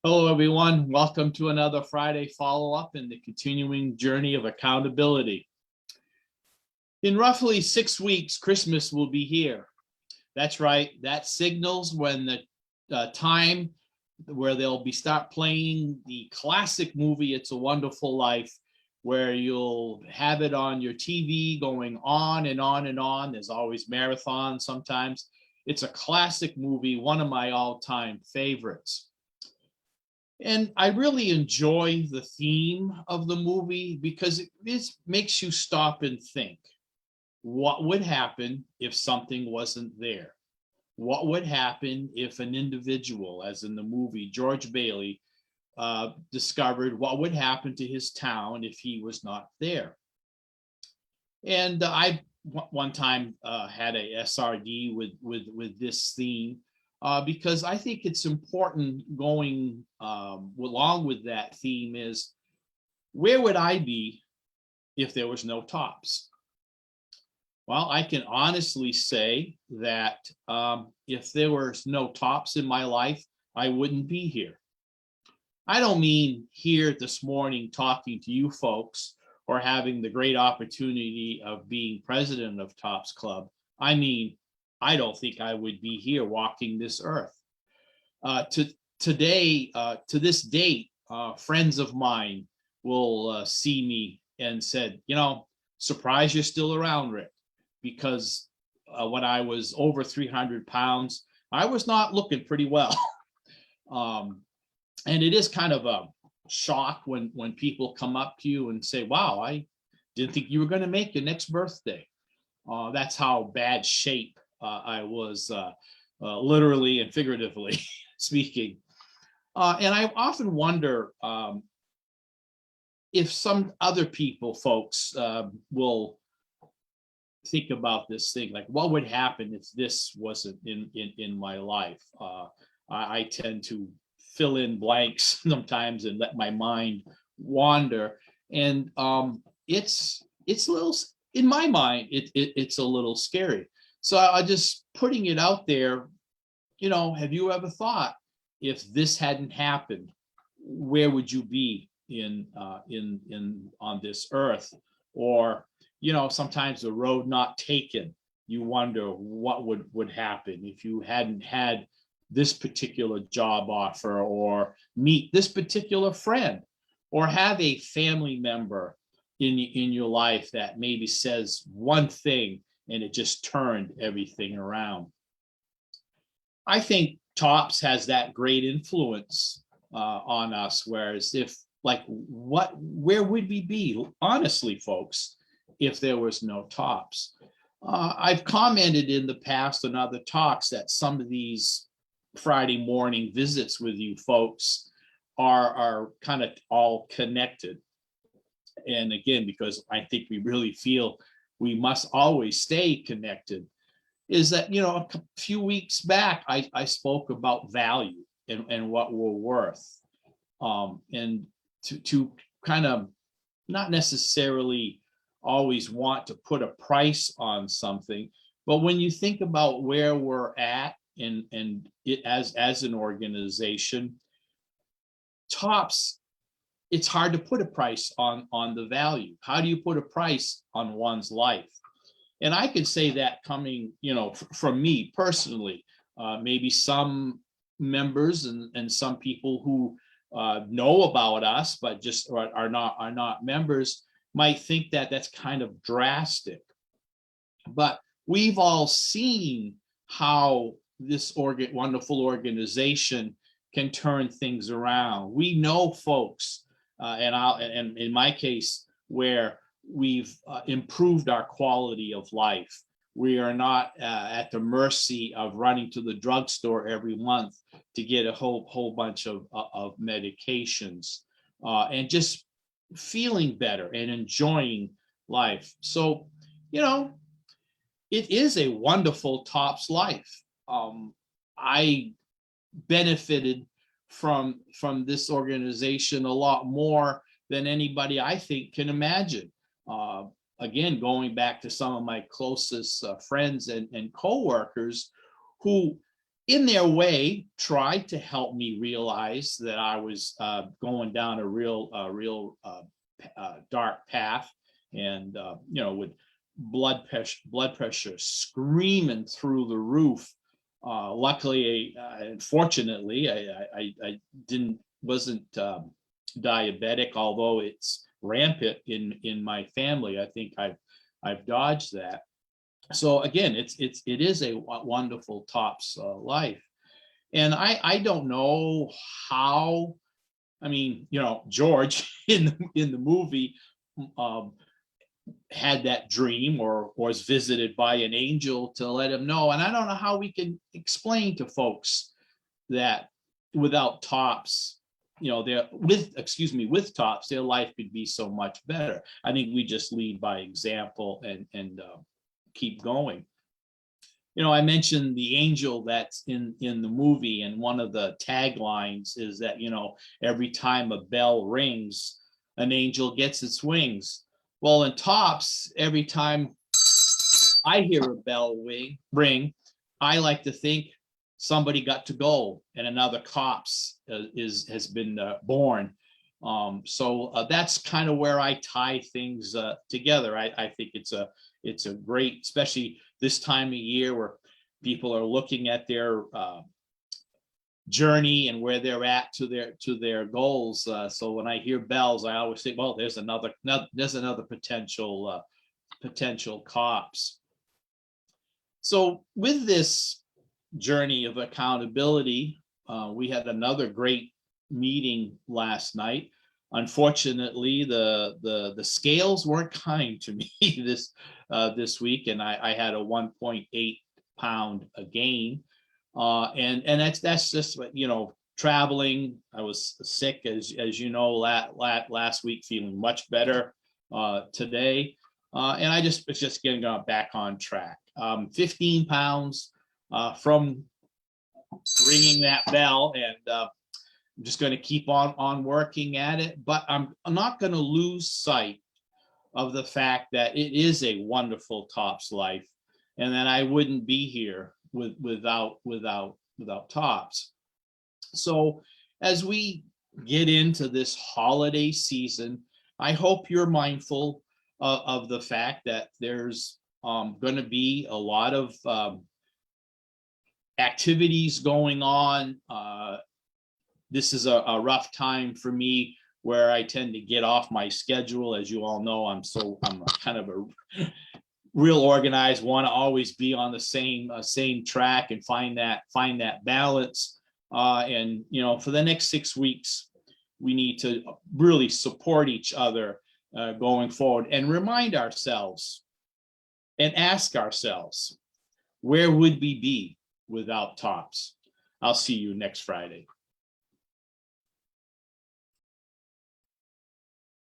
Hello, everyone. Welcome to another Friday follow-up in the continuing journey of accountability. In roughly 6 weeks, Christmas will be here. That's right. That signals when the time where they'll start playing the classic movie, It's a Wonderful Life, where you'll have it on your TV going on and on and on. There's always marathons sometimes. It's a classic movie, one of my all-time favorites. And I really enjoy the theme of the movie because it makes you stop and think. What would happen if something wasn't there? What would happen if an individual, as in the movie, George Bailey, discovered what would happen to his town if he was not there? And I one time had a SRD with this theme because I think it's important going along with that theme is, where would I be if there was no tops? Well, I can honestly say that if there was no tops in my life, I wouldn't be here. I don't mean here this morning talking to you folks or having the great opportunity of being president of Tops Club. I mean, I don't think I would be here walking this earth. To this date, friends of mine will see me and said, surprised you're still around, Rick, because when I was over 300 pounds, I was not looking pretty well. And it is kind of a shock when people come up to you and say, wow, I didn't think you were going to make your next birthday. That's how bad shape I was, literally and figuratively speaking. And I often wonder if some other folks, will think about this thing, like what would happen if this wasn't in my life. I tend to fill in blanks sometimes and let my mind wander, and it's a little, in my mind, it's a little scary. So I just putting it out there. Have you ever thought, if this hadn't happened, where would you be in on this earth? Or sometimes the road not taken, you wonder what would happen if you hadn't had this particular job offer, or meet this particular friend, or have a family member in your life that maybe says one thing and it just turned everything around. I think Tops has that great influence on us. Whereas where would we be, honestly, folks, if there was no Tops? I've commented in the past on other talks that some of these Friday morning visits with you folks are kind of all connected. And again, because I think we really feel we must always stay connected, is that, a few weeks back, I spoke about value and what we're worth. And to kind of not necessarily always want to put a price on something, but when you think about where we're at and it as an organization, Tops, it's hard to put a price on the value. How do you put a price on one's life? And I could say that coming, from me personally. Maybe some members and some people who know about us but just are not members might think that that's kind of drastic. But we've all seen how this wonderful organization can turn things around. We know folks, and in my case, where we've improved our quality of life. We are not at the mercy of running to the drugstore every month to get a whole bunch of medications, and just feeling better and enjoying life. So, it is a wonderful Tops life. I benefited from this organization a lot more than anybody, I think, can imagine. Again, going back to some of my closest friends and co-workers who in their way, tried to help me realize that I was going down a real dark path, and with blood pressure screaming through the roof. Luckily, unfortunately, I wasn't diabetic, although it's rampant in my family. I think I've dodged that. So again, it is a wonderful TOPS life, and I don't know how. I mean, George in the movie um, had that dream or was visited by an angel to let him know, and I don't know how we can explain to folks that without TOPS, with TOPS, their life could be so much better. I think we just lead by example and keep going. I mentioned the angel that's in the movie, and one of the taglines is that, every time a bell rings, an angel gets its wings. Well, in TOPS, every time I hear a bell ring, I like to think somebody got to go and another COPS has been born. So that's kind of where I tie things together. I think it's a great, especially this time of year where people are looking at their journey and where they're at to their goals. So when I hear bells, I always think, well, there's another potential COPS. So with this journey of accountability, we had another great meeting last night. Unfortunately, the scales weren't kind to me this week, and I had a 1.8 pound gain, and that's just traveling. I was sick, as last week, feeling much better today, and it's just getting back on track. 15 pounds from ringing that bell, and I'm just going to keep on working at it, but I'm not going to lose sight of the fact that it is a wonderful TOPS life, and that I wouldn't be here without TOPS. So as we get into this holiday season, I hope you're mindful of the fact that there's going to be a lot of activities going on. This is a rough time for me, where I tend to get off my schedule. As you all know, I'm kind of a real organized, want to always be on the same track and find that balance. And for the next 6 weeks, we need to really support each other going forward, and remind ourselves and ask ourselves, where would we be without TOPS? I'll see you next Friday.